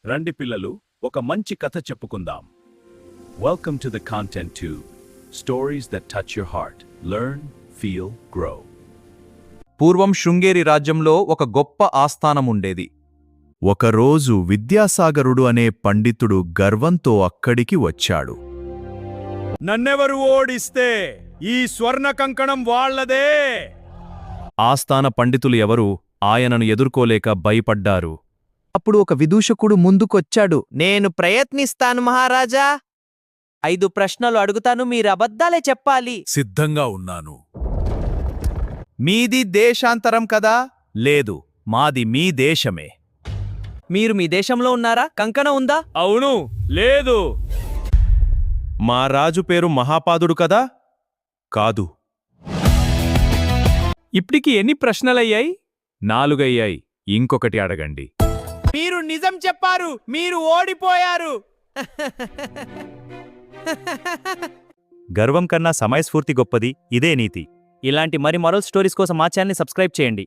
రండి పిల్లలు, ఒక మంచి కథ చెప్పుకుందాం. Welcome to the content tube. Stories that touch your heart. Learn, feel, grow. పూర్వం శృంగేరి రాజ్యంలో ఒక గొప్ప ఆస్థానముండేది. ఒకరోజు విద్యాసాగరుడు అనే పండితుడు గర్వంతో అక్కడికి వచ్చాడు. నన్నెవరు ఓడిస్తే ఈ స్వర్ణ కంకణం వాళ్లదే. ఆస్థాన పండితులు ఎవరూ ఆయనను ఎదుర్కోలేక భయపడ్డారు. అప్పుడు ఒక విదూషకుడు ముందుకొచ్చాడు. నేను ప్రయత్నిస్తాను మహారాజా. 5 ప్రశ్నలు అడుగుతాను, మీరు అబద్ధాలే చెప్పాలి. సిద్ధంగా ఉన్నాను. మీది దేశాంతరం కదా? లేదు, మాది మీ దేశమే. మీరు మీ దేశంలో ఉన్నారా? కంకణం ఉందా? అవును, లేదు. మా రాజు పేరు మహాపాదుడు కదా? కాదు. ఇప్పటికి ఎన్ని ప్రశ్నలయ్యాయి? 4 అయ్యాయి. ఇంకొకటి అడగండి. మీరు నిజం చెప్పారు, మీరు ఓడిపోయారు. గర్వం కన్నా సమయస్ఫూర్తి గొప్పది. ఇదే నీతి. ఇలాంటి మరో స్టోరీస్ కోసం మా ఛానల్ని సబ్స్క్రైబ్ చేయండి.